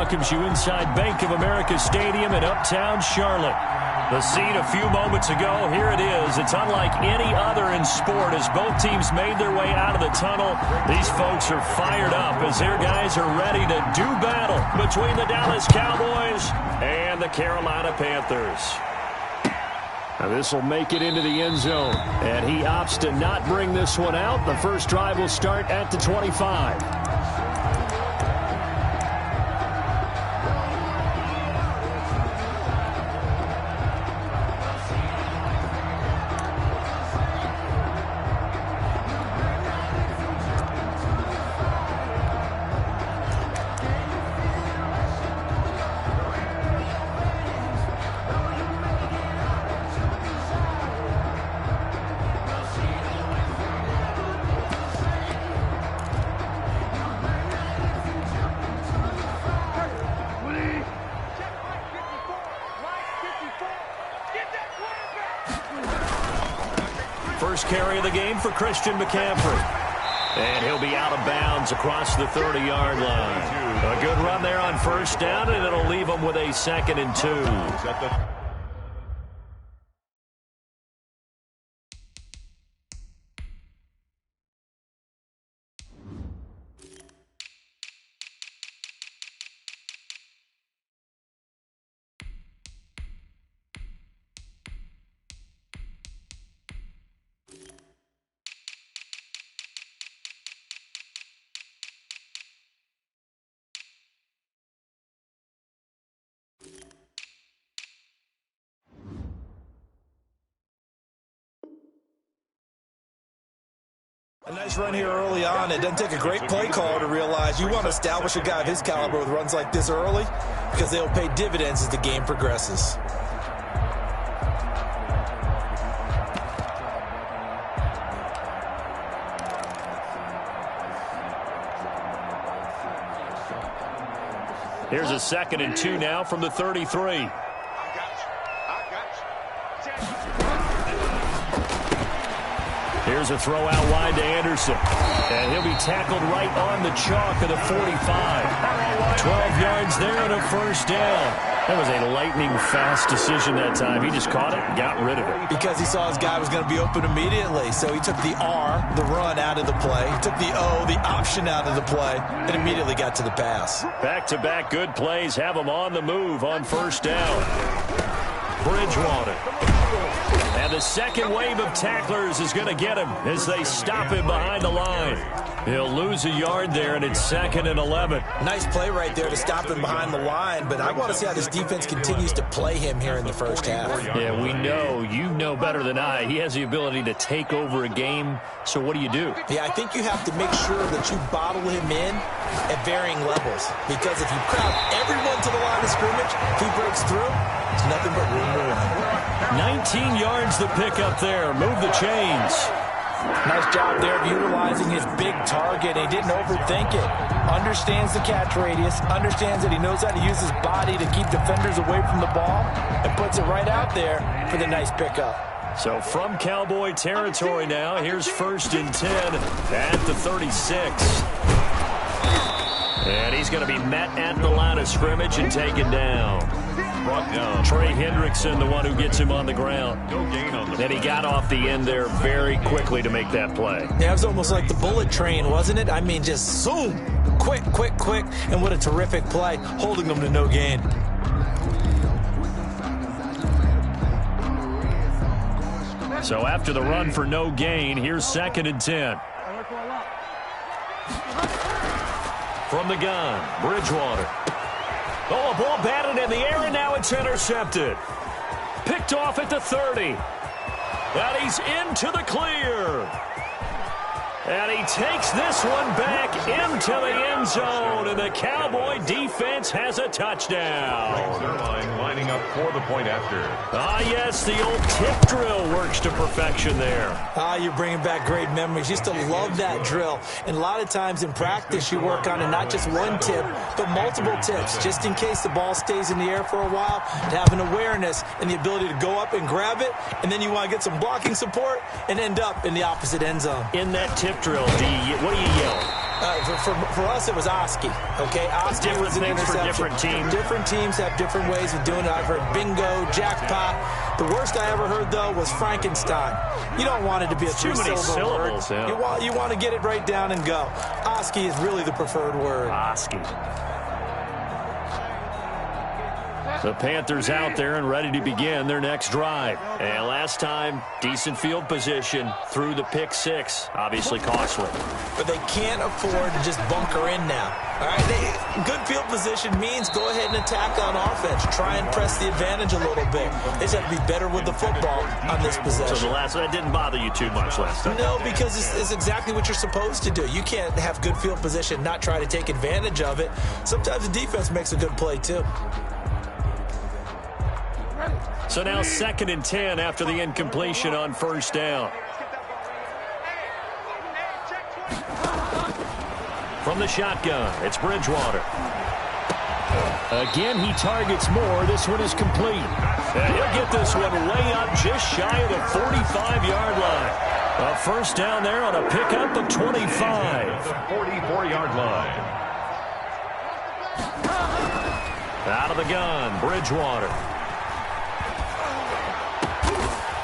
welcomes you inside Bank of America Stadium in Uptown Charlotte. The scene a few moments ago, here it is. It's unlike any other in sport as both teams made their way out of the tunnel. These folks are fired up as their guys are ready to do battle between the Dallas Cowboys and the Carolina Panthers. Now this will make it into the end zone, and he opts to not bring this one out. The first drive will start at the 25. First carry of the game for Christian McCaffrey. And he'll be out of bounds across the 30-yard line. A good run there on first down, and it'll leave him with a 2nd and 2. A nice run here early on. It doesn't take a great play call to realize you want to establish a guy of his caliber with runs like this early because they'll pay dividends as the game progresses. Here's a 2nd and 2 now from the 33. Here's a throw out wide to Anderson. And he'll be tackled right on the chalk of the 45. 12 yards there and a first down. That was a lightning-fast decision that time. He just caught it and got rid of it. Because he saw his guy was going to be open immediately. So he took the R, the run, out of the play. He took the O, the option, out of the play, and immediately got to the pass. Back-to-back good plays have him on the move on first down. Bridgewater. And the second wave of tacklers is going to get him as they stop him behind the line. He'll lose a yard there, and it's 2nd and 11. Nice play right there to stop him behind the line, but I want to see how this defense continues to play him here in the first half. Yeah, we know. You know better than I. He has the ability to take over a game, so what do you do? Yeah, I think you have to make sure that you bottle him in at varying levels, because if you crowd everyone to the line of scrimmage, if he breaks through, it's nothing but room to run. 19 yards the pick up there. Move the chains. Nice job there of utilizing his big target. He didn't overthink it. Understands the catch radius. Understands that he knows how to use his body to keep defenders away from the ball. And puts it right out there for the nice pickup. So from Cowboy territory now, here's 1st and 10 at the 36. And he's going to be met at the line of scrimmage and taken down. Brought down. Trey Hendrickson, the one who gets him on the ground. No gain on the. And he got off the end there very quickly to make that play. Yeah, it was almost like the bullet train, wasn't it? I mean, just zoom. Quick, quick, quick. And what a terrific play, holding them to no gain. So after the run for no gain, here's 2nd and 10. From the gun, Bridgewater. Oh, a ball batted in the air, and now it's intercepted. Picked off at the 30. And he's into the clear. And he takes this one back into the end zone, and the Cowboy defense has a touchdown. Lining up for the point after. Ah, yes, the old tip drill works to perfection there. Ah, you're bringing back great memories. Used to love that drill. And a lot of times in practice, you work on it, not just one tip, but multiple tips, just in case the ball stays in the air for a while, to have an awareness and the ability to go up and grab it, and then you want to get some blocking support and end up in the opposite end zone. In that tip drill, what do you yell? For us, it was Oski. Okay, Oski was an interception. For different teams. Different teams have different ways of doing it. I've heard bingo, jackpot. The worst I ever heard, though, was Frankenstein. You don't want it to be a three-syllable word. Yeah. You want to get it right down and go. Oski is really the preferred word. Oski. The Panthers out there and ready to begin their next drive. And last time, decent field position through the pick six. Obviously costly. But they can't afford to just bunker in now. All right, good field position means go ahead and attack on offense. Try and press the advantage a little bit. They just have to be better with the football on this possession. So the last one, that didn't bother you too much last time? No, because it's exactly what you're supposed to do. You can't have good field position, not try to take advantage of it. Sometimes the defense makes a good play, too. So now 2nd and 10 after the incompletion on first down. From the shotgun, it's Bridgewater. Again, he targets more. This one is complete. And he'll get this one way up just shy of the 45-yard line. A first down there on a pickup of 25. The 44-yard line. Out of the gun, Bridgewater.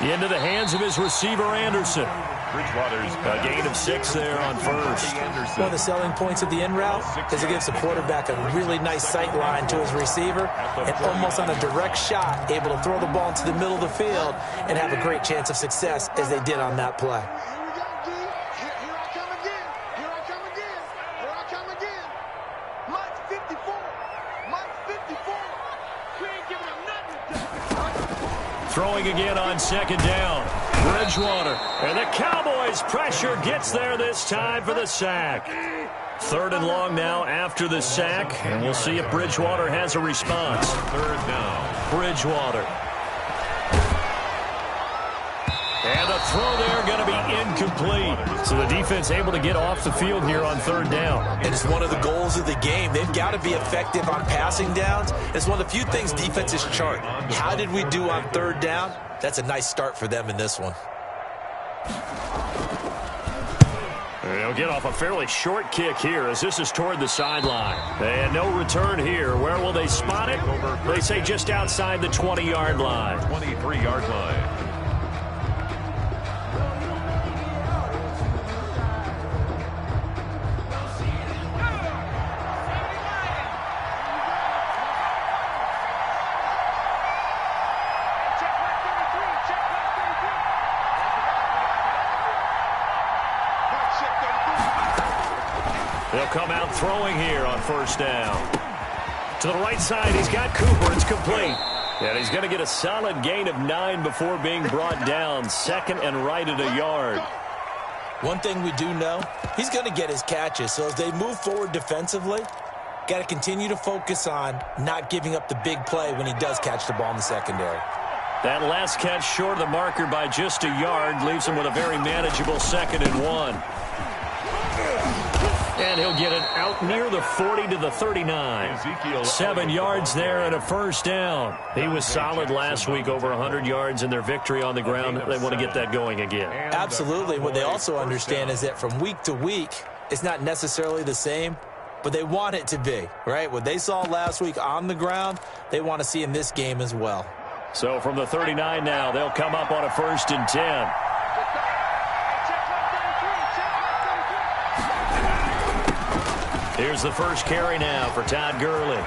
Into the hands of his receiver, Anderson. Bridgewater's a gain of 6 there on first. One of the selling points of the in route is it gives the quarterback a really nice sight line to his receiver and almost on a direct shot able to throw the ball into the middle of the field and have a great chance of success as they did on that play. Throwing again on 2nd down. Bridgewater. And the Cowboys' pressure gets there this time for the sack. 3rd and long now after the sack. And we'll see if Bridgewater has a response. 3rd down. Bridgewater. And the throw there going to be incomplete. So the defense able to get off the field here on 3rd down. And it's one of the goals of the game. They've got to be effective on passing downs. It's one of the few things defenses chart. How did we do on 3rd down? That's a nice start for them in this one. They'll get off a fairly short kick here as this is toward the sideline. And no return here. Where will they spot it? They say just outside the 20-yard line. 23-yard line. They'll come out throwing here on first down. To the right side, he's got Cooper. It's complete. And he's going to get a solid gain of 9 before being brought down. 2nd and right at a yard. One thing we do know, he's going to get his catches. So as they move forward defensively, got to continue to focus on not giving up the big play when he does catch the ball in the secondary. That last catch short of the marker by just a yard leaves him with a very manageable 2nd and 1. And he'll get it out near the 40 to the 39. 7 yards there and a first down. He was solid last week, over 100 yards in their victory on the ground. They want to get that going again. Absolutely. What they also understand is that from week to week, it's not necessarily the same, but they want it to be, right? What they saw last week on the ground, they want to see in this game as well. So from the 39 now, they'll come up on a 1st and 10. Here's the first carry now for Todd Gurley.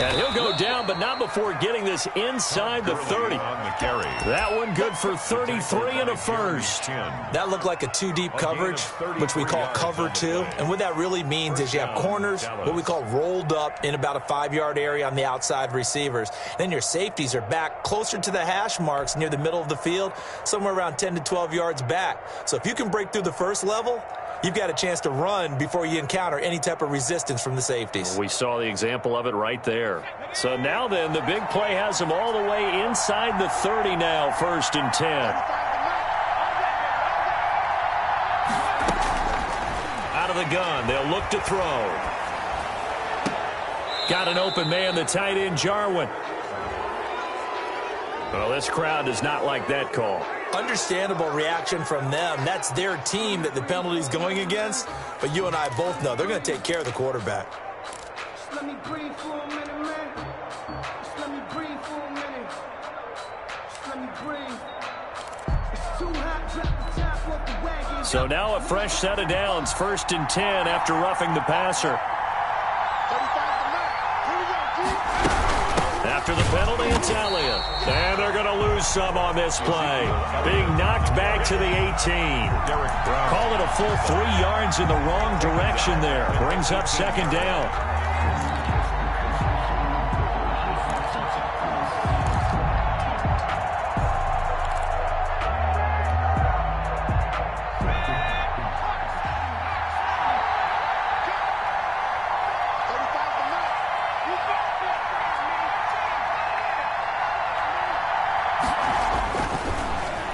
And he'll go down, but not before getting this inside the 30. That one good for 33 and a first. That looked like a 2-deep coverage, which we call cover 2. And what that really means is you have corners, what we call rolled up in about a 5-yard area on the outside receivers. Then your safeties are back closer to the hash marks near the middle of the field, somewhere around 10 to 12 yards back. So if you can break through the first level, you've got a chance to run before you encounter any type of resistance from the safeties. We saw the example of it right there. So now then, the big play has them all the way inside the 30 now, 1st and 10. Out of the gun, they'll look to throw. Got an open man, the tight end, Jarwin. Well, this crowd does not like that call. Understandable reaction from them. That's their team that the penalty's going against. But you and I both know they're going to take care of the quarterback. Just let me breathe for a minute, man. Just let me breathe for a minute. Just let me breathe. It's too hot, drop the top off the wagon. So now a fresh set of downs, 1st and 10 after roughing the passer. After the penalty, it's Elliott. And they're going to lose some on this play. Being knocked back to the 18. Call it a full 3 yards in the wrong direction there. Brings up 2nd down.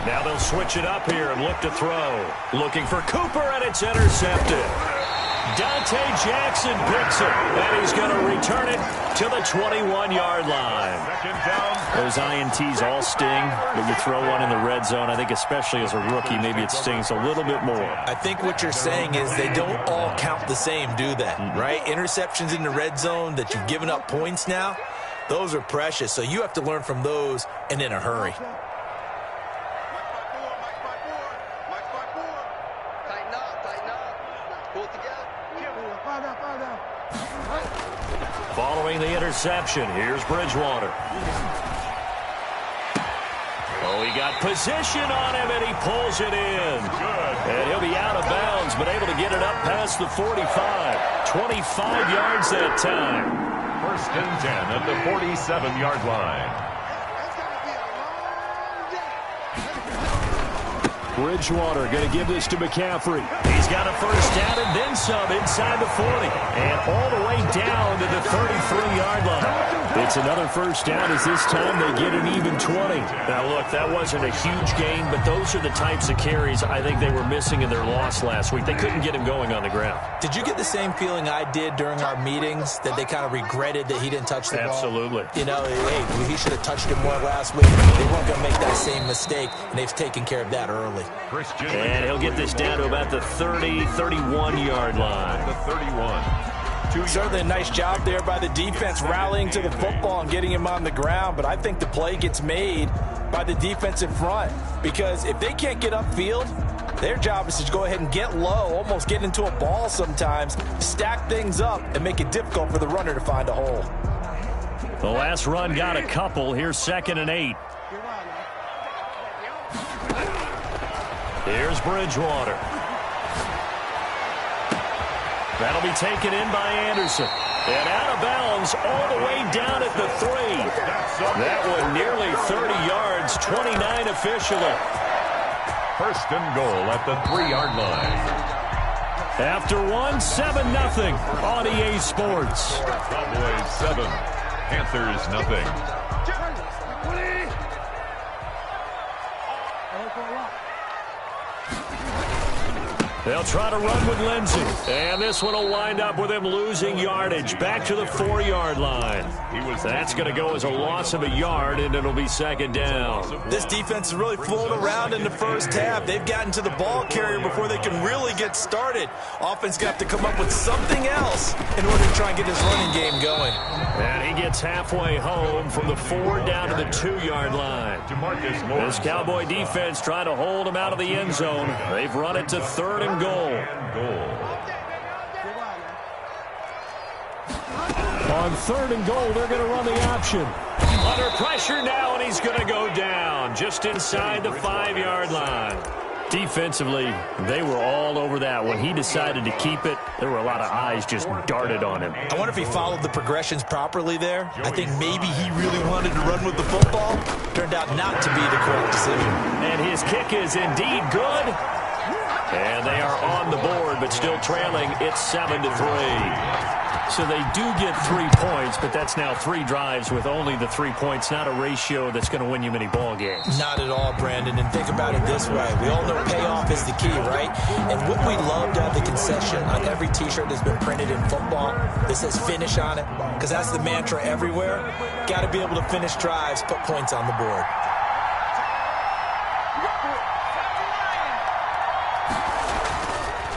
Now they'll switch it up here and look to throw. Looking for Cooper, and it's intercepted. Dante Jackson picks it, and he's going to return it to the 21-yard line. Those INTs all sting, but you throw one in the red zone, I think especially as a rookie, maybe it stings a little bit more. I think what you're saying is they don't all count the same, do they? Right? Interceptions in the red zone that you've given up points now, those are precious. So you have to learn from those and in a hurry. Following the interception, here's Bridgewater. Oh, he got position on him, and he pulls it in. And he'll be out of bounds, but able to get it up past the 45. 25 yards that time. 1st and 10 at the 47-yard line. Bridgewater going to give this to McCaffrey. He's got a 1st down and then some inside the 40. And all the way down to the 33-yard line. It's another 1st down as this time they get an even 20. Now, look, that wasn't a huge gain, but those are the types of carries I think they were missing in their loss last week. They couldn't get him going on the ground. Did you get the same feeling I did during our meetings, that they kind of regretted that he didn't touch the ball? Absolutely. You know, hey, he should have touched it more last week. They weren't going to make that same mistake, and they've taken care of that early. And he'll get this down to about the 31-yard line. The 31. Certainly a nice job there by the defense rallying to the football and getting him on the ground, but I think the play gets made by the defensive front, because if they can't get upfield, their job is to go ahead and get low, almost get into a ball sometimes, stack things up, and make it difficult for the runner to find a hole. The last run got a couple. Here's 2nd and 8. Here's Bridgewater. That'll be taken in by Anderson. And out of bounds all the way down at the 3. That one nearly 30 yards, 29 officially. 1st and goal at the 3-yard line. After 7-0 on EA Sports. Cowboys 7, Panthers nothing. They'll try to run with Lindsey. And this one will wind up with him losing yardage back to the 4-yard line. That's going to go as a loss of a yard, and it'll be 2nd down. This defense is really flown around in the first half. They've gotten to the ball carrier before they can really get started. Offense got to come up with something else in order to try and get his running game going. And he gets halfway home from the 4 down to the 2-yard line. This Cowboy defense trying to hold him out of the end zone. They've run it to 3rd and goal. On 3rd and goal, they're going to run the option. Under pressure now, and he's going to go down just inside the 5-yard line. Defensively, they were all over that. When he decided to keep it, there were a lot of eyes just darted on him. I wonder if he followed the progressions properly there. I think maybe he really wanted to run with the football. Turned out not to be the correct decision. And his kick is indeed good. And they are on the board, but still trailing. It's 7-3. So they do get 3 points, but that's now 3 drives with only the 3 points. Not a ratio that's going to win you many ball games. Not at all, Brandon. And think about it this way. We all know payoff is the key, right? And what we love to have the concession on every T-shirt that's been printed in football that says finish on it, because that's the mantra everywhere. Got to be able to finish drives, put points on the board.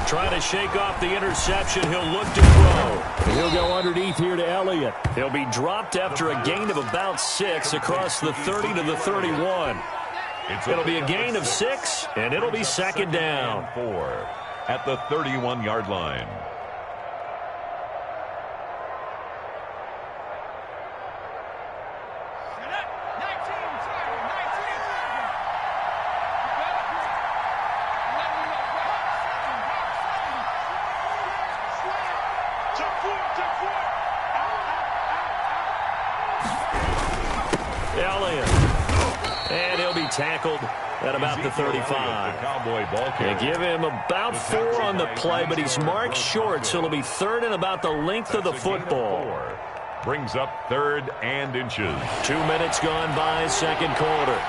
Trying to shake off the interception. He'll look to throw. He'll go underneath here to Elliott. He'll be dropped after a gain of about 6 across the 30 to the 31. It'll be a gain of 6, and it'll be second down. 4 at the 31-yard line. Elliott. And he'll be tackled at about the 35. They give him about 4 on the play, but he's marked short, so it'll be 3rd and about the length of the football. Brings up 3rd and inches. 2 minutes gone by, second quarter.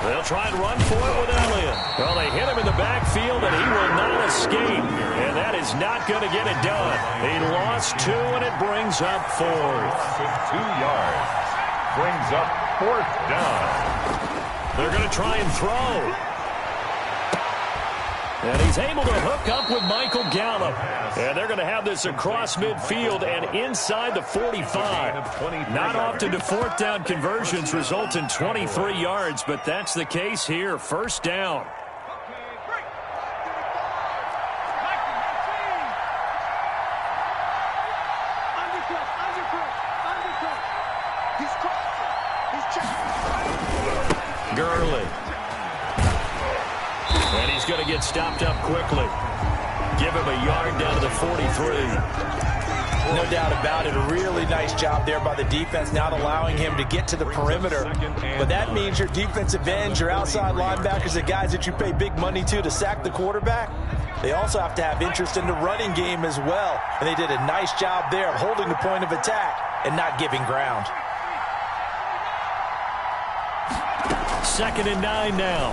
They'll try and run for it with Elliott. Well, they hit him in the backfield, and he will not escape. And that is not going to get it done. He lost 2, and it brings up 4th. 2 yards. Brings up 4th down. They're going to try and throw. And he's able to hook up with Michael Gallup. And they're going to have this across midfield and inside the 45. Not often do 4th down conversions result in 23 yards, but that's the case here. First down. Gurley. And he's going to get stopped up quickly. Give him a yard down to the 43. No doubt about it. A really nice job there by the defense, not allowing him to get to the perimeter. But that means your defensive ends, your outside linebackers, the guys that you pay big money to sack the quarterback, they also have to have interest in the running game as well. And they did a nice job there of holding the point of attack and not giving ground. 2nd and 9 now.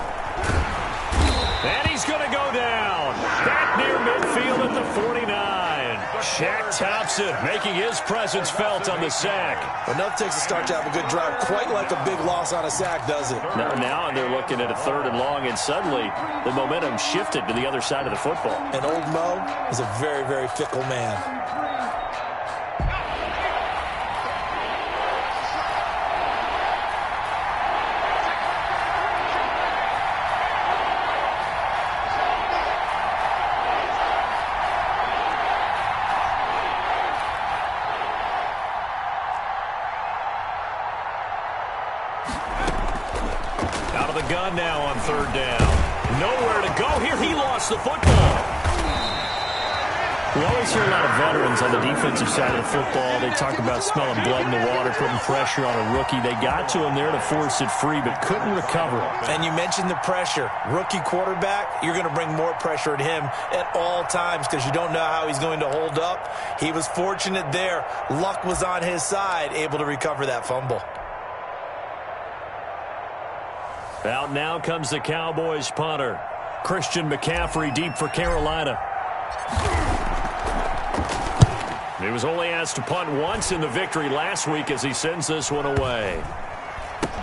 And he's going to go down. Back near midfield at the 49. Shaq Thompson making his presence felt on the sack. Enough takes a start to have a good drive. Quite like a big loss on a sack, does it? Now they're looking at a 3rd and long, and suddenly the momentum shifted to the other side of the football. And old Mo is a very, very fickle man. Gun now on 3rd down. Nowhere to go here. He lost the football. We always hear a lot of veterans on the defensive side of the football. They talk about smelling blood in the water, putting pressure on a rookie. They got to him there to force it free, but couldn't recover. And you mentioned the pressure. Rookie quarterback, you're going to bring more pressure at him at all times because you don't know how he's going to hold up. He was fortunate there. Luck was on his side, able to recover that fumble. Out now comes the Cowboys punter. Christian McCaffrey deep for Carolina. He was only asked to punt once in the victory last week as he sends this one away.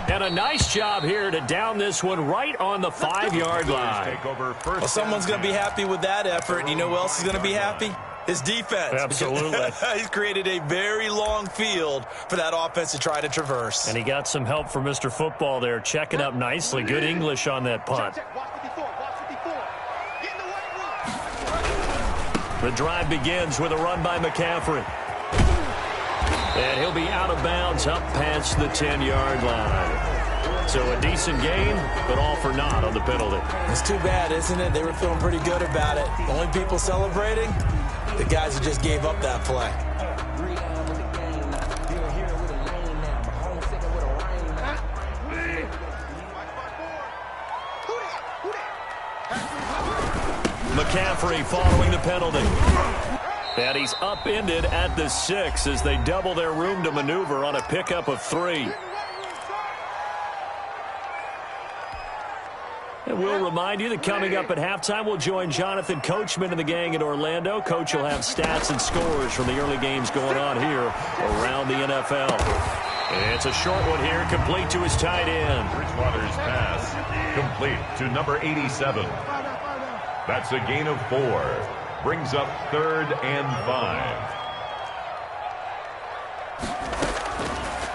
And a nice job here to down this one right on the 5-yard line. Well, someone's going to be happy with that effort. And you know who else is going to be happy? His defense. Absolutely. He's created a very long field for that offense to try to traverse. And he got some help from Mr. Football there, checking up nicely. Good English on that punt. The drive begins with a run by McCaffrey. And he'll be out of bounds up past the 10-yard line. So a decent gain, but all for naught on the penalty. It's too bad, isn't it? They were feeling pretty good about it. The only people celebrating, the guys who just gave up that play. McCaffrey following the penalty. And he's upended at the 6 as they double their room to maneuver on a pickup of 3. And we'll remind you that coming up at halftime, we'll join Jonathan Coachman and the gang in Orlando. Coach will have stats and scores from the early games going on here around the NFL. And it's a short one here, complete to his tight end. Bridgewater's pass Complete to number 87. That's a gain of 4. Brings up 3rd and 5.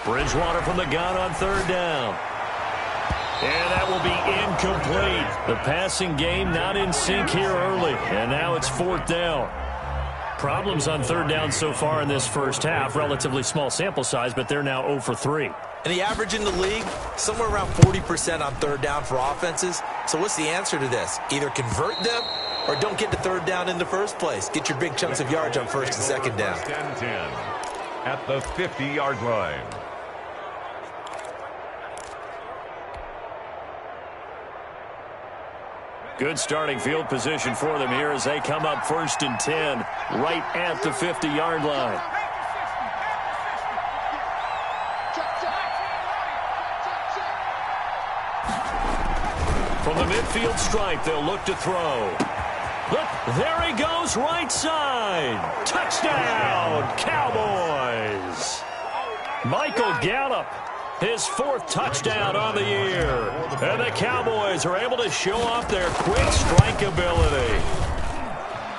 Bridgewater from the gun on 3rd down. And that will be incomplete. The passing game not in sync here early. And now it's 4th down. Problems on 3rd down so far in this first half. Relatively small sample size, but they're now 0 for 3. And the average in the league, somewhere around 40% on 3rd down for offenses. So what's the answer to this? Either convert them or don't get to 3rd down in the first place. Get your big chunks of yards on 1st and 2nd down. 10-10 at the 50-yard line. Good starting field position for them here as they come up 1st and 10, right at the 50-yard line. From the midfield stripe, they'll look to throw. Look, there he goes, right side. Touchdown, Cowboys. Michael Gallup, his 4th touchdown on the year. And the Cowboys are able to show off their quick strike ability.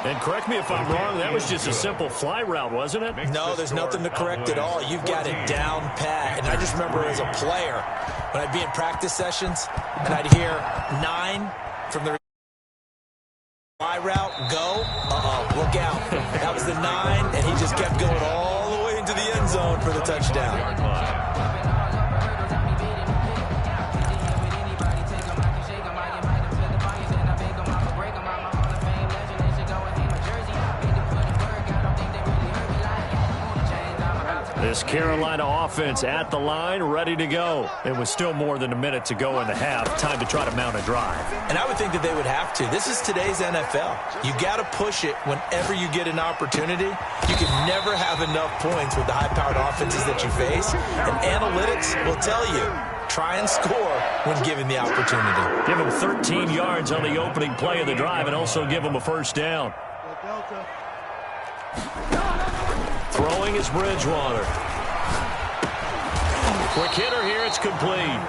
And correct me if I'm wrong, that was just a simple fly route, wasn't it? No, there's nothing to correct at all. You've got it down pat. And I just remember as a player, when I'd be in practice sessions, and I'd hear 9 from the fly route, go, look out. That was the 9, and he just kept going all the way into the end zone for the touchdown. This Carolina offense at the line, ready to go. It was still more than a minute to go in the half. Time to try to mount a drive. And I would think that they would have to. This is today's NFL. You got to push it whenever you get an opportunity. You can never have enough points with the high-powered offenses that you face. And analytics will tell you, try and score when given the opportunity. Give them 13 yards on the opening play of the drive and also give them a 1st down. Throwing is Bridgewater. Quick hitter here, it's complete.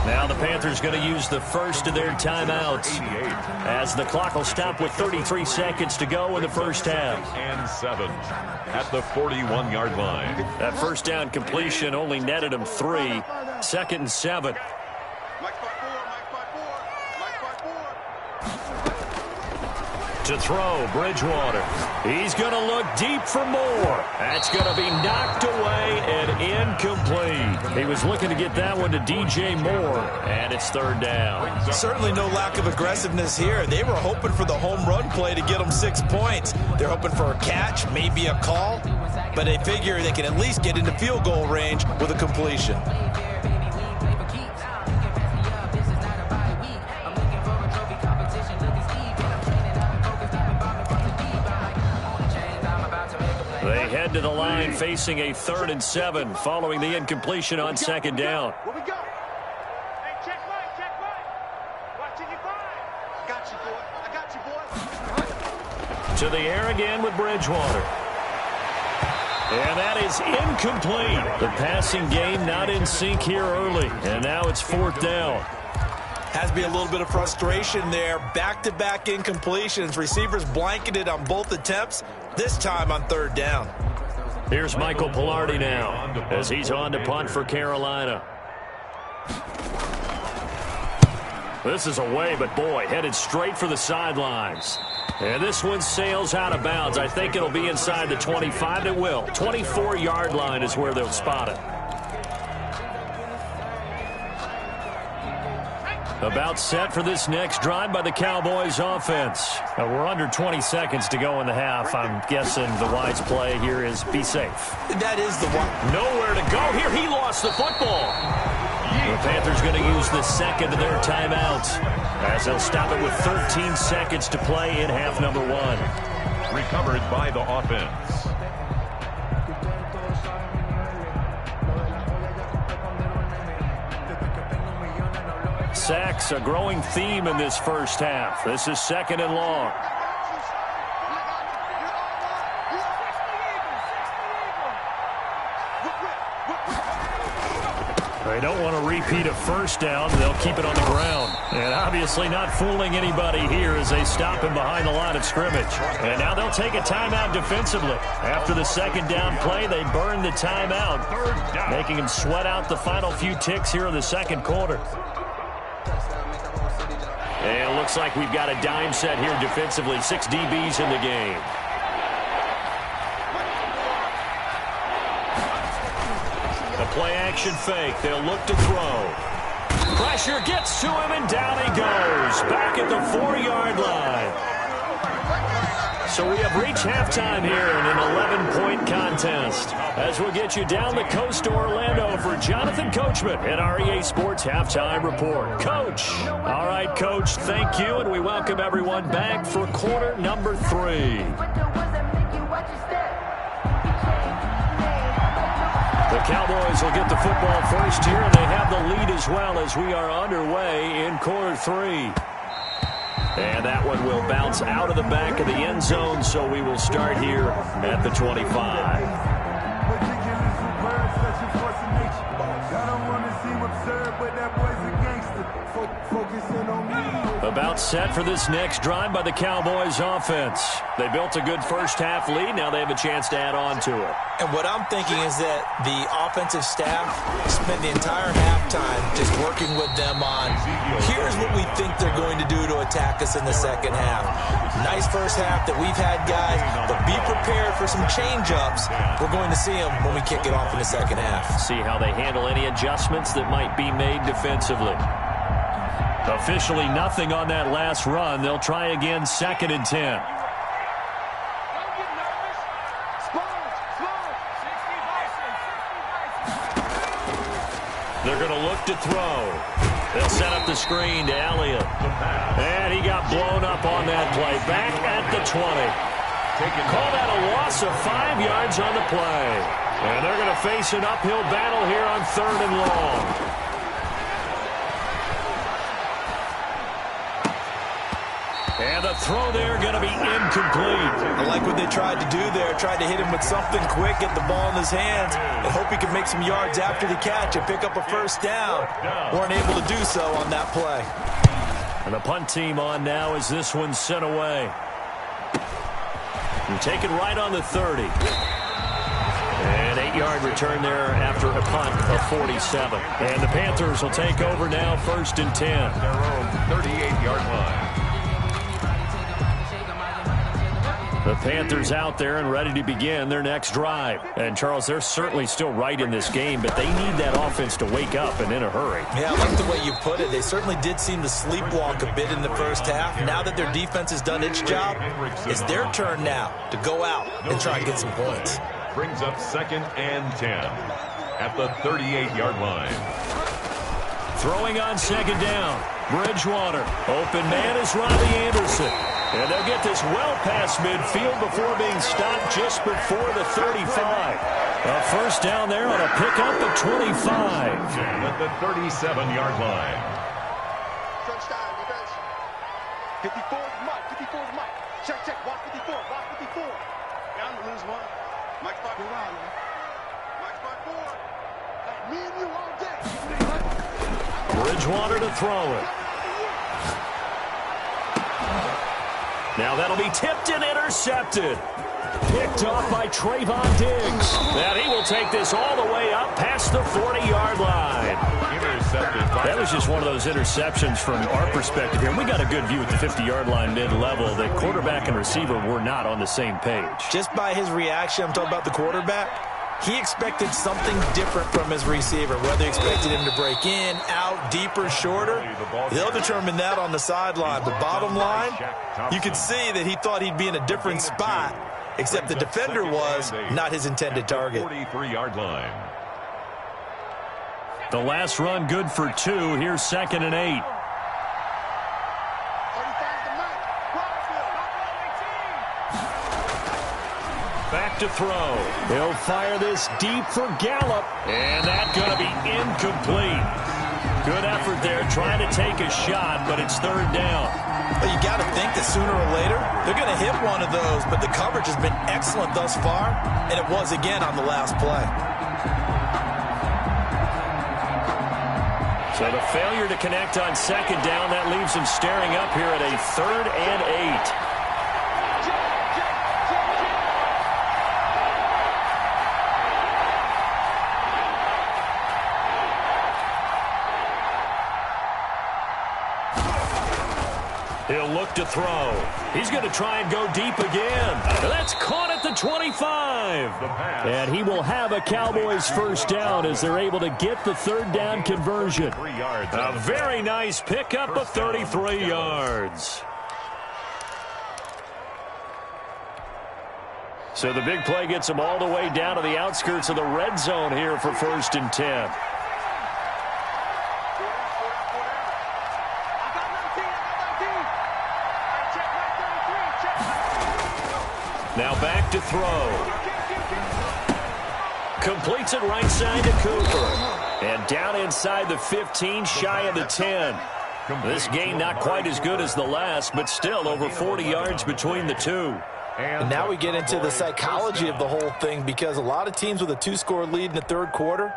Now the Panthers going to use the first of their timeouts as the clock will stop with 33 seconds to go in the first half. And 7 at the 41-yard line. That 1st down completion only netted him 3. 2nd and 7. To throw, Bridgewater. He's going to look deep for more. That's going to be knocked away and incomplete. He was looking to get that one to DJ Moore, and it's 3rd down. Certainly no lack of aggressiveness here. They were hoping for the home run play to get them 6 points. They're hoping for a catch, maybe a call, but they figure they can at least get into field goal range with a completion. They head to the line facing a 3rd and 7 following the incompletion on 2nd down. Where we go? Hey, check right. Watching you fine. I got you, boy. To the air again with Bridgewater. And that is incomplete. The passing game not in sync here early. And now it's 4th down. Has to be a little bit of frustration there. Back-to-back incompletions. Receivers blanketed on both attempts, this time on 3rd down. Here's Michael Pilardi now as he's on to punt for Carolina. This is away, but boy, headed straight for the sidelines. And this one sails out of bounds. I think it'll be inside the 25. It will. 24-yard line is where they'll spot it. About set for this next drive by the Cowboys offense. We're under 20 seconds to go in the half. I'm guessing the wise play here is be safe. That is the one. Nowhere to go here. He lost the football. The Panthers going to use the 2nd of their timeouts as they'll stop it with 13 seconds to play in half number 1. Recovered by the offense. Sacks, a growing theme in this first half. This is 2nd and long. They don't want to repeat a first down. They'll keep it on the ground. And obviously not fooling anybody here as they stop him behind the line of scrimmage. And now they'll take a timeout defensively. After the second down play, they burn the timeout, making him sweat out the final few ticks here in the second quarter. And it looks like we've got a dime set here defensively. 6 DBs in the game. The play-action fake. They'll look to throw. Pressure gets to him, and down he goes. Back at the 4-yard line. So we have reached halftime here in an 11-point contest. As we'll get you down the coast to Orlando for Jonathan Coachman at our EA Sports Halftime Report. Coach. All right, Coach, thank you, and we welcome everyone back for quarter number 3. The Cowboys will get the football first here, and they have the lead as well as we are underway in quarter 3. And that one will bounce out of the back of the end zone, so we will start here at the 25. About set for this next drive by the Cowboys offense. They built a good first-half lead. Now they have a chance to add on to it. And what I'm thinking is that the offensive staff spent the entire halftime just working with them on, here's what we think they're going to do to attack us in the second half. Nice first half that we've had, guys, but be prepared for some change-ups. We're going to see them when we kick it off in the second half. See how they handle any adjustments that might be made defensively. Officially nothing on that last run. They'll try again, 2nd and 10. They're going to look to throw. They'll set up the screen to Elliott. And he got blown up on that play. Back at the 20. Call that a loss of 5 yards on the play. And they're going to face an uphill battle here on 3rd and long. And the throw there going to be incomplete. I like what they tried to do there. Tried to hit him with something quick, get the ball in his hands, and hope he could make some yards after the catch and pick up a first down. Weren't able to do so on that play. And the punt team on now as this one's sent away. And taken right on the 30. And 8-yard return there after a punt of 47. And the Panthers will take over now, 1st and 10. Their own 38-yard line. The Panthers out there and ready to begin their next drive. And, Charles, they're certainly still right in this game, but they need that offense to wake up and in a hurry. Yeah, I like the way you put it. They certainly did seem to sleepwalk a bit in the first half. Now that their defense has done its job, it's their turn now to go out and try and get some points. Brings up 2nd and 10 at the 38-yard line. Throwing on 2nd down. Bridgewater. Open man is Robbie Anderson. And they'll get this well past midfield before being stopped just before the 35. A first down there on a pickup of 25. At the 37-yard line. Crunch time, defense. 54 is Mike. 54 is Mike. Check, check. Watch 54. Watch 54. Down to lose one. Mike's by 4. Mike's by 4. Hey, me and you all day. Bridgewater to throw it. Now that'll be tipped and intercepted. Picked off by Trayvon Diggs. And he will take this all the way up past the 40-yard line. Intercepted. That was just one of those interceptions from our perspective here. We got a good view at the 50-yard line mid-level. The quarterback and receiver were not on the same page. Just by his reaction, I'm talking about the quarterback, he expected something different from his receiver. Whether he expected him to break in, out, deeper, shorter, they'll determine that on the sideline. But bottom line, you could see that he thought he'd be in a different spot, except the defender was not his intended target. 43-yard line. The last run good for 2. Here's 2nd and 8. Back to throw. He'll fire this deep for Gallup. And that's going to be incomplete. Good effort there trying to take a shot, but it's 3rd down. Well, you got to think that sooner or later they're going to hit one of those, but the coverage has been excellent thus far, and it was again on the last play. So the failure to connect on second down, that leaves him staring up here at a 3rd and 8. He'll look to throw. He's going to try and go deep again. That's caught at the 25. And he will have a Cowboys first down as they're able to get the 3rd down conversion. A very nice pickup of 33 yards. So the big play gets him all the way down to the outskirts of the red zone here for 1st and 10. Now back to throw. Completes it right side to Cooper. And down inside the 15, shy of the 10. This gain not quite as good as the last, but still over 40 yards between the two. And now we get into the psychology of the whole thing, because a lot of teams with a 2-score lead in the 3rd quarter,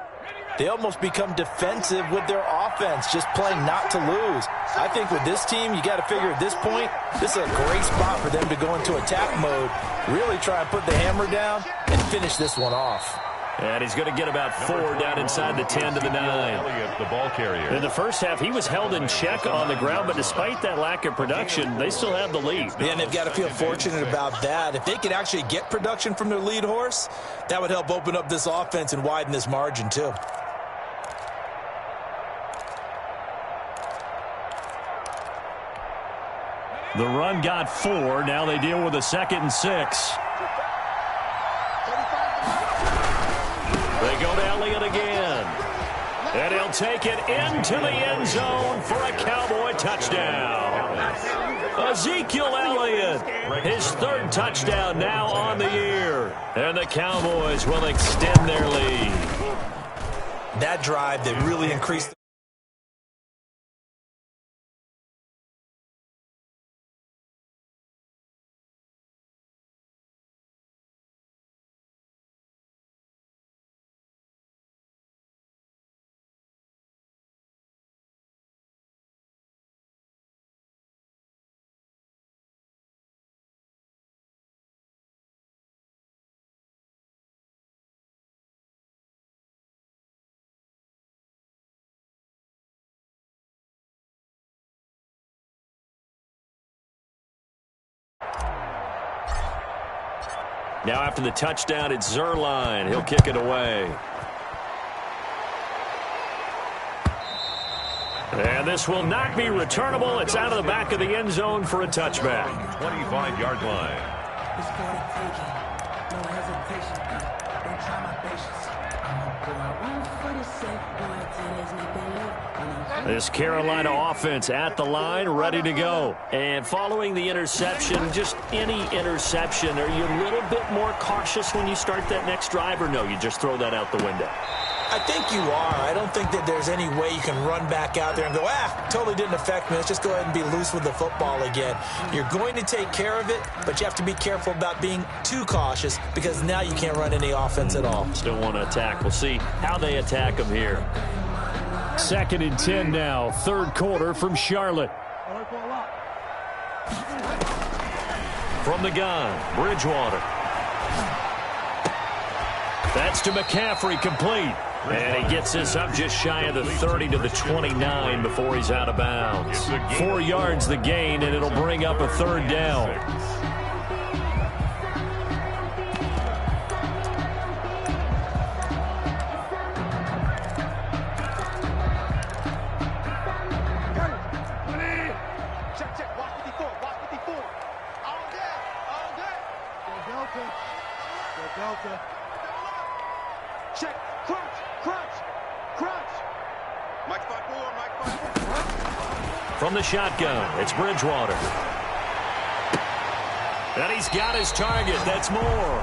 they almost become defensive with their offense, just playing not to lose. I think with this team, you got to figure at this point, this is a great spot for them to go into attack mode, really try and put the hammer down and finish this one off. And he's going to get about 4 down inside the 10 to the 9. The ball carrier. In the first half, he was held in check on the ground, but despite that lack of production, they still have the lead. Yeah, and they've got to feel fortunate about that. If they could actually get production from their lead horse, that would help open up this offense and widen this margin too. The run got 4. Now they deal with a 2nd and 6. They go to Elliott again. And he'll take it into the end zone for a Cowboy touchdown. Ezekiel Elliott, his 3rd touchdown now on the year. And the Cowboys will extend their lead. That drive that really increased Now after the touchdown, it's Zerline. He'll kick it away. And this will not be returnable. It's out of the back of the end zone for a touchback. 25-yard line. It's for the taking. No hesitation. Don't try my patience. I'm going for the sake. Going till there's nothing left. This Carolina offense at the line, ready to go. And following the interception, just any interception, are you a little bit more cautious when you start that next drive, or no, you just throw that out the window? I think you are. I don't think that there's any way you can run back out there and go, totally didn't affect me. Let's just go ahead and be loose with the football again. You're going to take care of it, but you have to be careful about being too cautious, because now you can't run any offense at all. Still want to attack. We'll see how they attack them here. 2nd and 10 now, 3rd quarter from Charlotte. From the gun, Bridgewater. That's to McCaffrey, complete. And he gets this up just shy of the 30 to the 29 before he's out of bounds. 4 yards the gain, and it'll bring up a 3rd down. Check. Crunch. Mike 5-4. From the shotgun, it's Bridgewater. And he's got his target. That's more.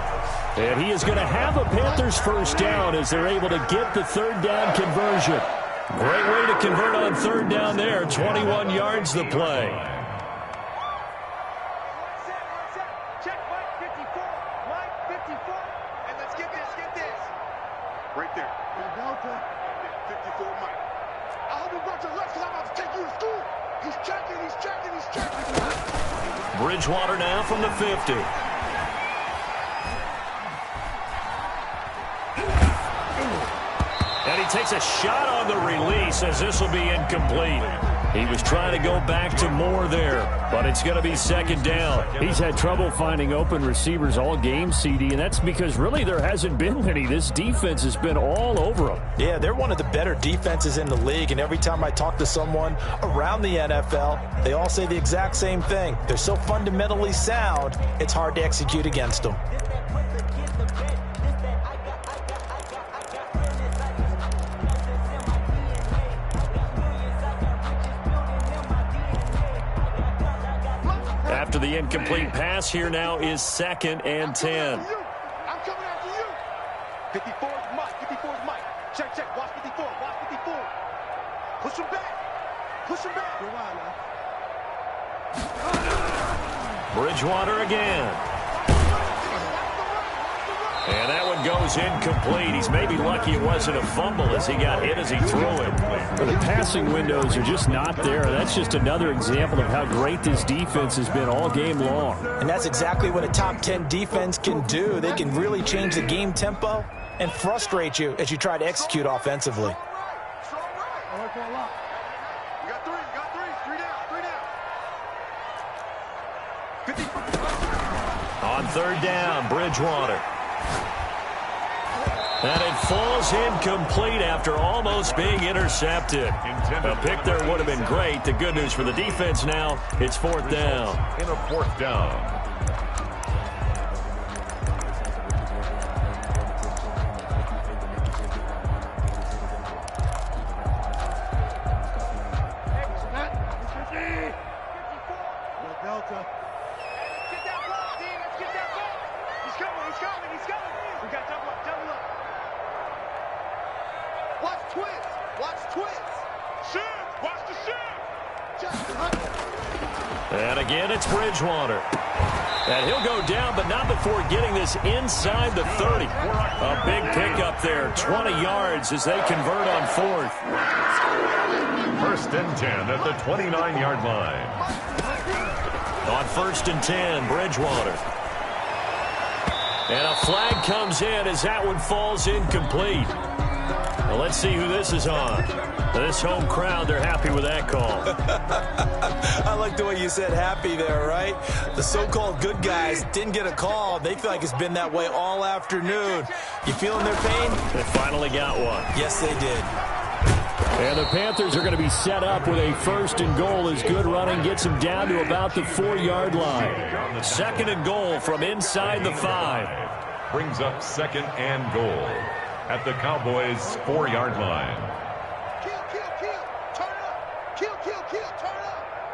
And he is going to have a Panthers first down as they're able to get the 3rd down conversion. Great way to convert on 3rd down there. 21 yards the play. Check Mike 54. Mike 54. And let's get this. Right there. 54 Mike. hope you brought your lunch because I'm about to take you to school. He's checking. Bridgewater now from the 50. And he takes a shot on the release as this will be incomplete. He was trying to go back to more there, but it's going to be second down. He's had trouble finding open receivers all game, CD, and that's because really there hasn't been many. This defense has been all over him. Yeah, they're one of the better defenses in the league, and every time I talk to someone around the NFL, they all say the exact same thing. They're so fundamentally sound, it's hard to execute against them. After the incomplete pass, here now is 2nd and 10. I'm coming after you. 54 is Mike. 54 is Mike. Check. Watch 54. Watch 54. Push him back. Push him back. Bridgewater again. And that one goes incomplete. He's maybe lucky it wasn't a fumble as he got hit as he threw it. The passing windows are just not there. That's just another example of how great this defense has been all game long. And that's exactly what a top 10 defense can do. They can really change the game tempo and frustrate you as you try to execute offensively. On 3rd down, Bridgewater. And it falls incomplete after almost being intercepted. A pick there would have been great. The good news for the defense now, it's 4th down. In a 4th down. Delta. Get that ball, D. Let's get that ball. He's coming. We got double up. Watch twist. Shift. Watch the shift. And again, it's Bridgewater. And he'll go down, but not before getting this inside the 30. A big pickup there, 20 yards as they convert on 4th. 1st and 10 at the 29-yard line. On 1st and 10, Bridgewater. And a flag comes in as that one falls incomplete. Well, let's see who this is on. This home crowd, they're happy with that call. I like the way you said happy there, right? The so-called good guys didn't get a call. They feel like it's been that way all afternoon. You feeling their pain? They finally got one. Yes, they did. And the Panthers are going to be set up with a 1st and goal as good running gets them down to about the 4-yard line. 2nd and goal from inside the 5. Brings up 2nd and goal at the Cowboys' 4-yard line. Kill. Turn up. Kill. Turn up.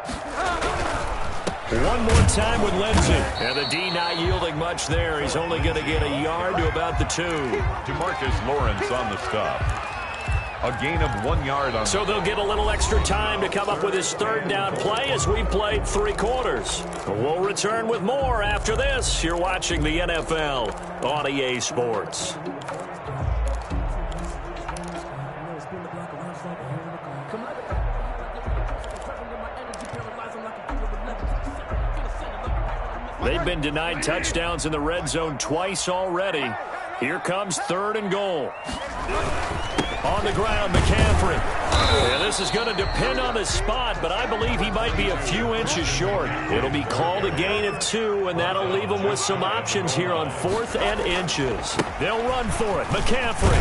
One more time with Lindsey. And the D not yielding much there. He's only going to get a yard to about the 2. DeMarcus Lawrence on the stop. A gain of 1 yard on. So they'll get a little extra time to come up with his 3rd down play as we played 3 quarters. We'll return with more after this. You're watching the NFL on EA Sports. They've been denied touchdowns in the red zone twice already. Here comes 3rd and goal. On the ground, McCaffrey. And this is going to depend on the spot, but I believe he might be a few inches short. It'll be called a gain of 2, and that'll leave him with some options here on 4th and inches. They'll run for it. McCaffrey.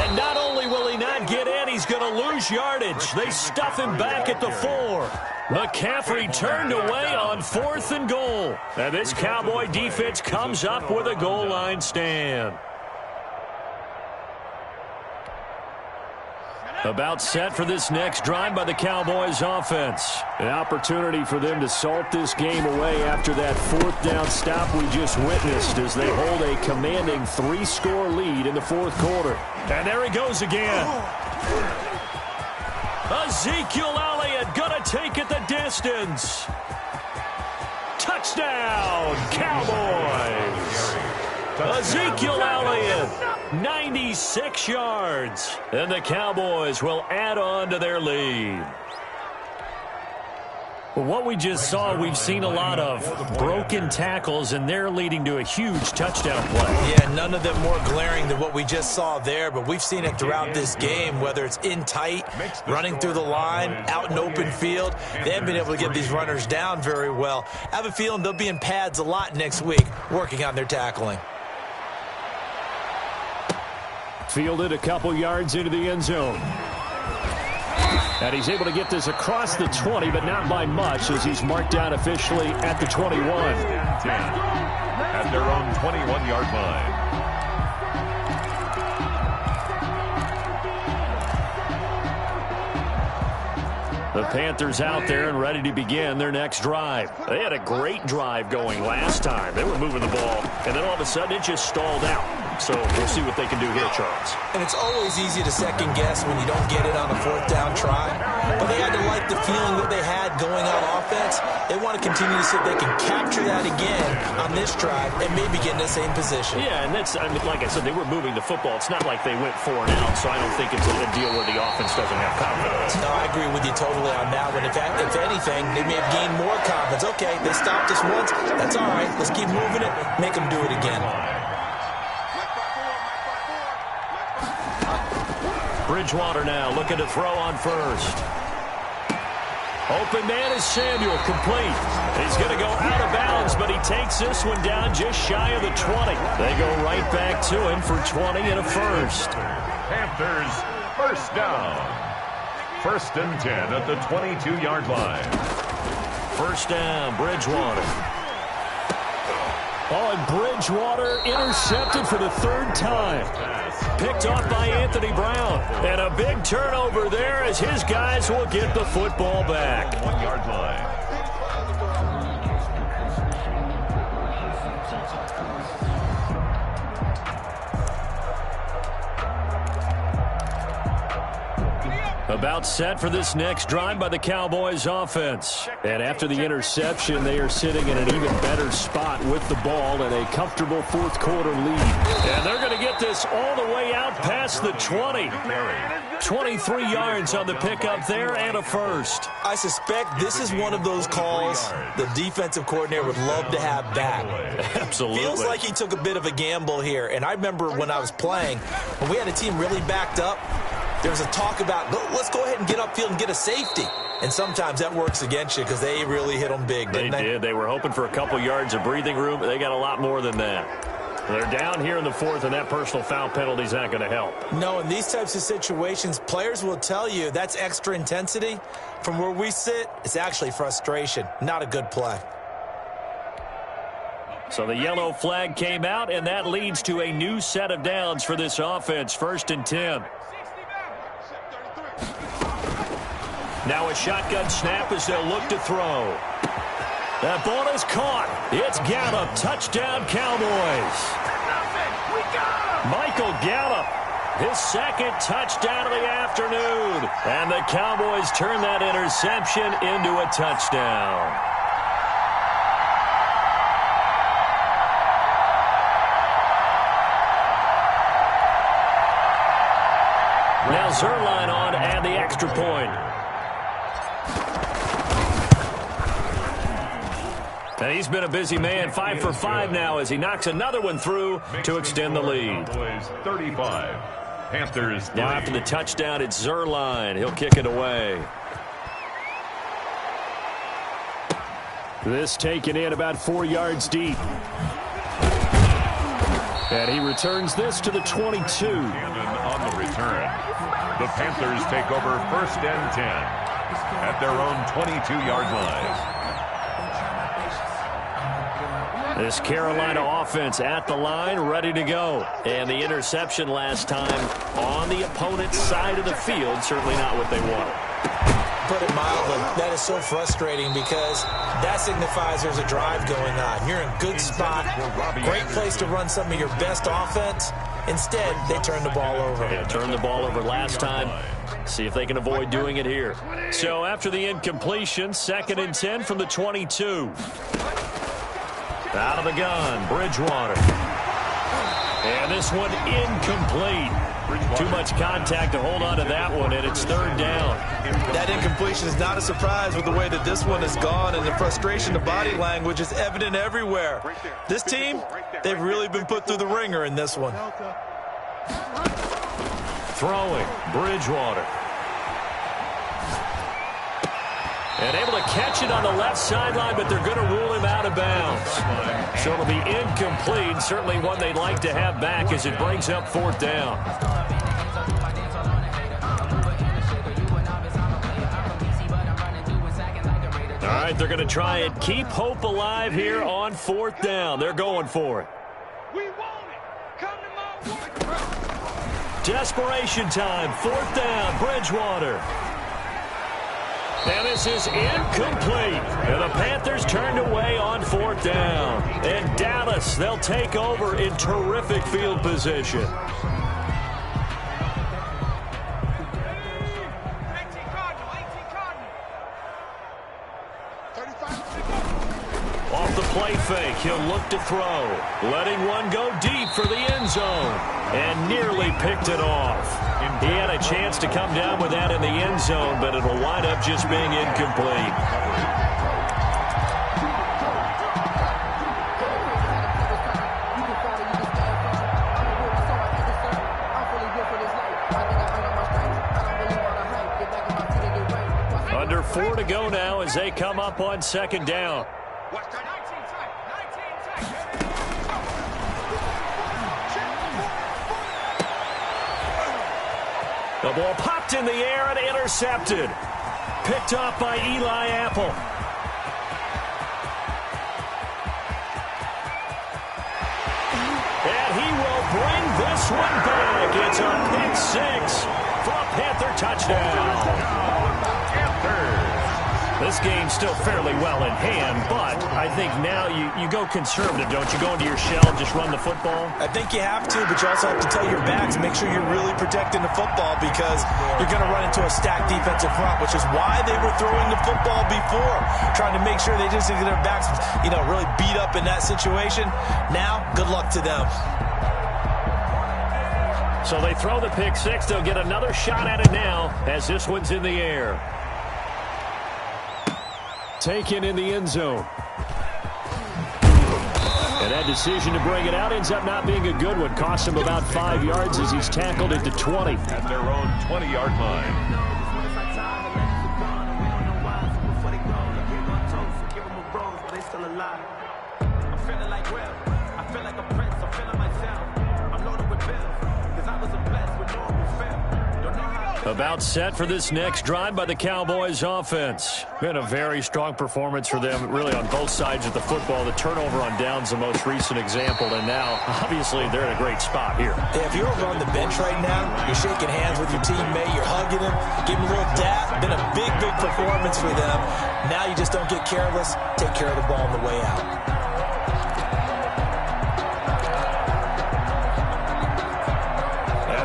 And not only will he not get in, he's going to lose yardage. They stuff him back at the 4. McCaffrey turned away on 4th and goal. And this Cowboy defense comes up with a goal line stand. About set for this next drive by the Cowboys offense. An opportunity for them to salt this game away after that 4th down stop we just witnessed as they hold a commanding 3-score lead in the 4th quarter. And there he goes again. Ezekiel Elliott gonna take it the distance. Touchdown, Cowboys. Ezekiel Elliott, 96 yards. And the Cowboys will add on to their lead. Well, what we just saw, we've seen a lot of broken tackles, and they're leading to a huge touchdown play. Yeah, none of them more glaring than what we just saw there, but we've seen it throughout this game, whether it's in tight, running through the line, out in open field. They haven't been able to get these runners down very well. I have a feeling they'll be in pads a lot next week, working on their tackling. Fielded a couple yards into the end zone. And he's able to get this across the 20, but not by much, as he's marked down officially at the 21. At their own 21-yard line. The Panthers out there and ready to begin their next drive. They had a great drive going last time. They were moving the ball, and then all of a sudden it just stalled out. So we'll see what they can do here, Charles. And it's always easy to second guess when you don't get it on a fourth down try. But they had to like the feeling that they had going on offense. They want to continue to see if they can capture that again on this drive and maybe get in the same position. Yeah, and that's, I mean, like I said, they were moving the football. It's not like they went 4 and out, so I don't think it's a deal where the offense doesn't have confidence. No, I agree with you totally on that one. If anything, they may have gained more confidence. Okay, they stopped us once. That's all right. Let's keep moving it. Make them do it again. Bridgewater now looking to throw on first. Open man is Samuel, complete. He's going to go out of bounds, but he takes this one down just shy of the 20. They go right back to him for 20 and a first. Panthers, first down. 1st and 10 at the 22-yard line. First down, Bridgewater. Oh, and Bridgewater intercepted for the 3rd time. Picked off by Anthony Brown. And a big turnover there as his guys will get the football back. 1-yard line. About set for this next drive by the Cowboys offense. And after the interception, they are sitting in an even better spot with the ball and a comfortable 4th quarter lead. And they're going to get this all the way out past the 20. 23 yards on the pickup there and a first. I suspect this is one of those calls the defensive coordinator would love to have back. Absolutely. Feels like he took a bit of a gamble here. And I remember when I was playing, when we had a team really backed up, there was a talk about, let's go ahead and get upfield and get a safety. And sometimes that works against you because they really hit them big, didn't they? They did. They were hoping for a couple yards of breathing room, but they got a lot more than that. They're down here in the 4th, and that personal foul penalty is not going to help. No, in these types of situations, players will tell you that's extra intensity. From where we sit, it's actually frustration, not a good play. So the yellow flag came out, and that leads to a new set of downs for this offense, 1st and 10. Now a shotgun snap as they'll look to throw. That ball is caught. It's Gallup. Touchdown, Cowboys. Michael Gallup, his 2nd touchdown of the afternoon. And the Cowboys turn that interception into a touchdown. Now Zerline on to add the extra point. And he's been a busy man, 5 for 5 now as he knocks another one through to extend the lead. 35. Panthers 3. Now after the touchdown, it's Zerline. He'll kick it away. This taken in about 4 yards deep. And he returns this to the 22. On the return. The Panthers take over 1st and 10 at their own 22-yard line. This Carolina offense at the line, ready to go. And the interception last time on the opponent's side of the field, certainly not what they wanted. Put it mildly, that is so frustrating because that signifies there's a drive going on. You're in a good spot, great place to run some of your best offense. Instead, they turn the ball over. Yeah, turned the ball over last time. See if they can avoid doing it here. So after the incompletion, 2nd and 10 from the 22. Out of the gun, Bridgewater. And this one incomplete. Too much contact to hold on to that one, and it's third down. That incompletion is not a surprise with the way that this one has gone, and the frustration of body language is evident everywhere. This team, they've really been put through the ringer in this one. Throwing, Bridgewater. And able to catch it on the left sideline, but they're going to rule him out of bounds. So it'll be incomplete, certainly one they'd like to have back as it brings up fourth down. All right, they're going to try and keep hope alive here on fourth down. They're going for it. We want it. Come to my way. Desperation time, fourth down, Bridgewater. And this is incomplete. And the Panthers turned away on fourth down. And Dallas, they'll take over in terrific field position. Off the play fake, he'll look to throw. Letting one go deep for the end zone. And nearly picked it off. He had a chance to come down with that in the end zone, but it'll wind up just being incomplete. Under 4 to go now as they come up on second down. The ball popped in the air and intercepted. Picked off by Eli Apple. And he will bring this one back. It's a pick six for a Panther touchdown. This game's still fairly well in hand, but I think now you go conservative, don't you? Go into your shell and just run the football? I think you have to, but you also have to tell your backs, make sure you're really protecting the football because you're going to run into a stacked defensive front, which is why they were throwing the football before, trying to make sure they just get their backs, really beat up in that situation. Now, good luck to them. So they throw the pick six. They'll get another shot at it now as this one's in the air. Taken in the end zone. And that decision to bring it out ends up not being a good one. Costs him about 5 yards as he's tackled at the 20. At their own 20-yard line. About set for this next drive by the Cowboys offense. Been a very strong performance for them, really on both sides of the football. The turnover on downs the most recent example, and now, obviously, they're in a great spot here. Yeah, if you're over on the bench right now, you're shaking hands with your teammate, you're hugging him, giving him a little dap. Been a big, big performance for them. Now you just don't get careless. Take care of the ball on the way out.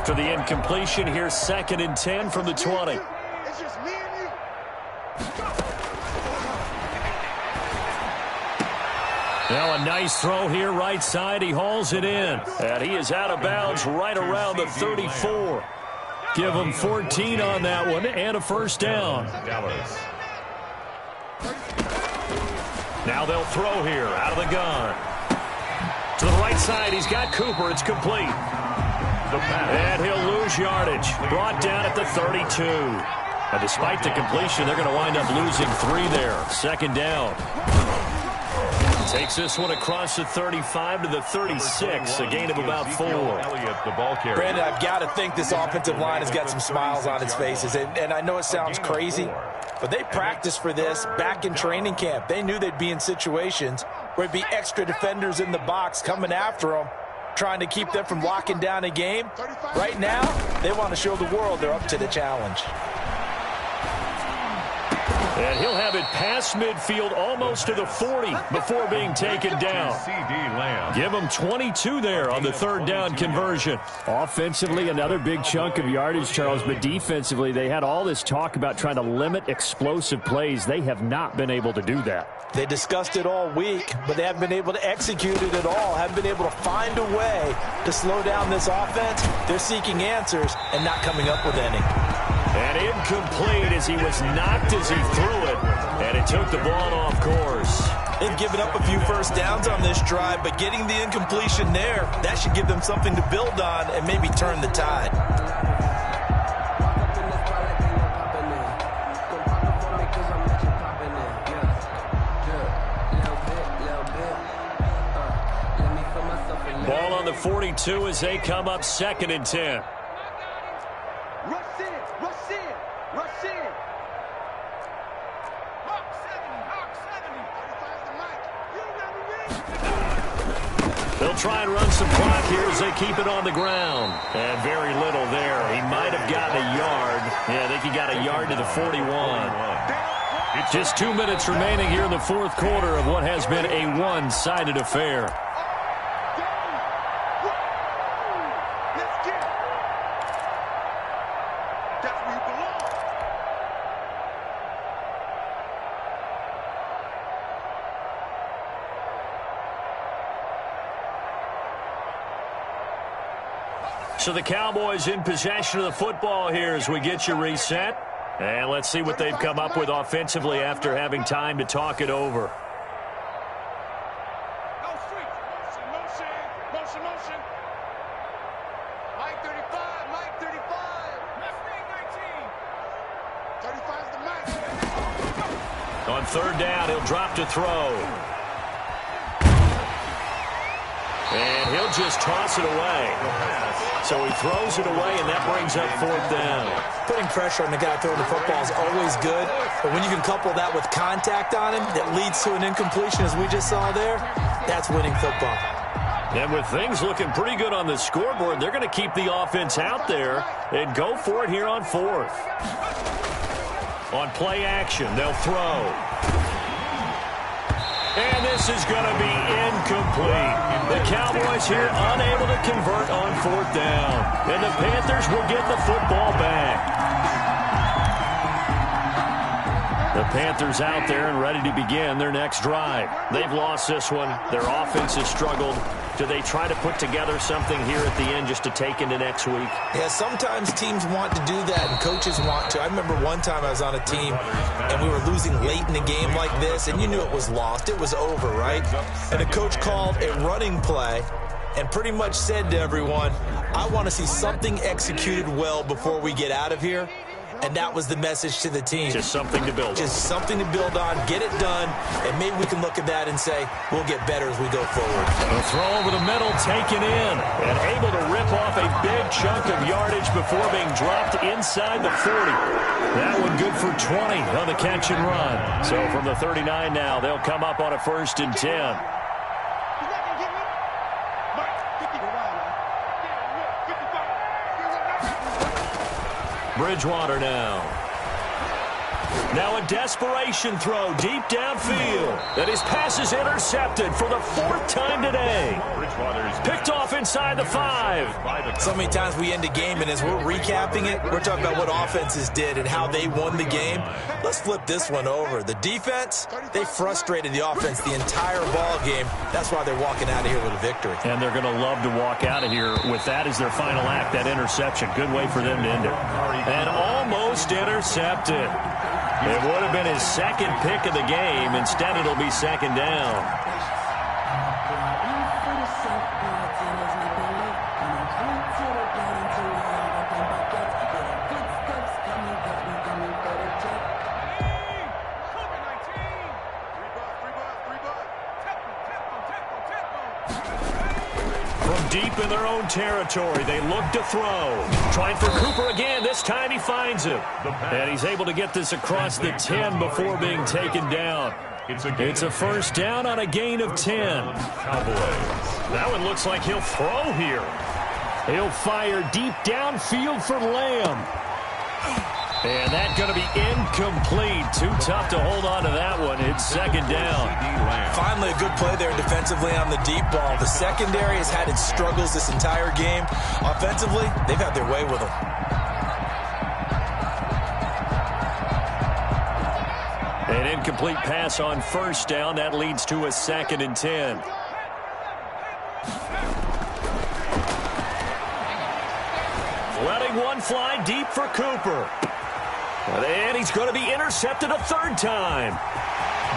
After the incompletion, here's 2nd and 10 from the 20. It's just me and you. Now a nice throw here right side. He hauls it in. And he is out of bounds right around the 34. Give him 14 on that one and a first down. Dallas. Now they'll throw here out of the gun. To the right side, he's got Cooper. It's complete. And he'll lose yardage. Brought down at the 32. And despite the completion, they're going to wind up losing 3 there. 2nd down. Takes this one across the 35 to the 36. A gain of about 4. Brandon, I've got to think this offensive line has got some smiles on its faces. And I know it sounds crazy, but they practiced for this back in training camp. They knew they'd be in situations where it'd be extra defenders in the box coming after them, trying to keep them from locking down a game. Right now, they want to show the world they're up to the challenge. And he'll have it past midfield almost to the 40 before being taken down. Give him 22 there on the third down conversion. Offensively, another big chunk of yardage, Charles, but defensively, they had all this talk about trying to limit explosive plays. They have not been able to do that. They discussed it all week, but they haven't been able to execute it at all, haven't been able to find a way to slow down this offense. They're seeking answers and not coming up with any. And incomplete as he was knocked as he threw it, and it took the ball off course. They've given up a few first downs on this drive, but getting the incompletion there, that should give them something to build on and maybe turn the tide. Ball on the 42 as they come up 2nd and 10. They'll try and run some clock here as they keep it on the ground. And very little there. He might have gotten a yard. Yeah, I think he got a yard to the 41. Just 2 minutes remaining here in the fourth quarter of what has been a one-sided affair. So the Cowboys in possession of the football here as we get you reset. And let's see what they've come up with offensively after having time to talk it over. Mike 35, Mike 35. Left wing 19. 35's the Mike. On third down, he'll drop to throw. And he'll just toss it away. So he throws it away, and that brings up fourth down. Putting pressure on the guy throwing the football is always good, but when you can couple that with contact on him that leads to an incompletion, as we just saw there, that's winning football. And with things looking pretty good on the scoreboard, they're going to keep the offense out there and go for it here on fourth. On play action, they'll throw. And this is going to be incomplete. The Cowboys here unable to convert on fourth down. And the Panthers will get the football back. The Panthers out there and ready to begin their next drive. They've lost this one. Their offense has struggled. Do they try to put together something here at the end just to take into next week? Yeah, sometimes teams want to do that and coaches want to. I remember one time I was on a team and we were losing late in a game like this, and you knew it was lost. It was over, right? And the coach called a running play and pretty much said to everyone, I want to see something executed well before we get out of here. And that was the message to the team. Just something to build on. Just something to build on, get it done, and maybe we can look at that and say, we'll get better as we go forward. A throw over the middle, taken in, and able to rip off a big chunk of yardage before being dropped inside the 40. That one good for 20 on the catch and run. So from the 39 now, they'll come up on a 1st and 10. Bridgewater now. Now a desperation throw deep downfield. And his pass is intercepted for the 4th time today. Picked off inside the 5. So many times we end a game, and as we're recapping it, we're talking about what offenses did and how they won the game. Let's flip this one over. The defense, they frustrated the offense the entire ball game. That's why they're walking out of here with a victory. And they're going to love to walk out of here with that as their final act, that interception. Good way for them to end it. And almost intercepted. It would have been his 2nd pick of the game. Instead, it'll be 2nd down. Deep in their own territory, they look to throw. Trying for Cooper again. This time he finds him. And he's able to get this across the 10 before being taken down. It's a 1st down on a gain of 10. That one looks like he'll throw here. He'll fire deep downfield for Lamb. And that's going to be incomplete. Too tough to hold on to that one. It's second down. Finally a good play there defensively on the deep ball. The secondary has had its struggles this entire game. Offensively, they've had their way with them. An incomplete pass on first down. That leads to a 2nd and 10. Letting one fly deep for Cooper. And he's going to be intercepted a 3rd time.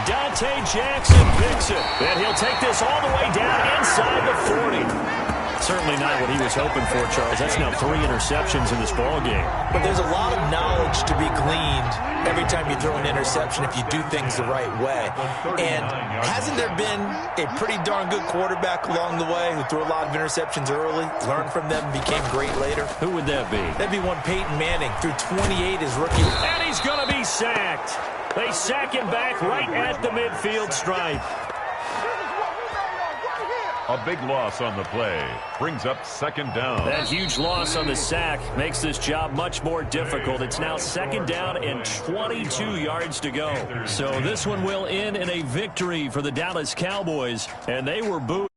Dante Jackson picks it. And he'll take this all the way down inside the 40. Certainly not what he was hoping for, Charles. That's now 3 interceptions in this ball game. But there's a lot of knowledge to be gleaned every time you throw an interception if you do things the right way. And hasn't there been a pretty darn good quarterback along the way who threw a lot of interceptions early, learned from them, and became great later? Who would that be? That'd be one Peyton Manning. Threw 28 his rookie. And he's going to be sacked. They sack him back right at the midfield stripe. A big loss on the play brings up 2nd down. That huge loss on the sack makes this job much more difficult. It's now 2nd down and 22 yards to go. So this one will end in a victory for the Dallas Cowboys, and they were booed.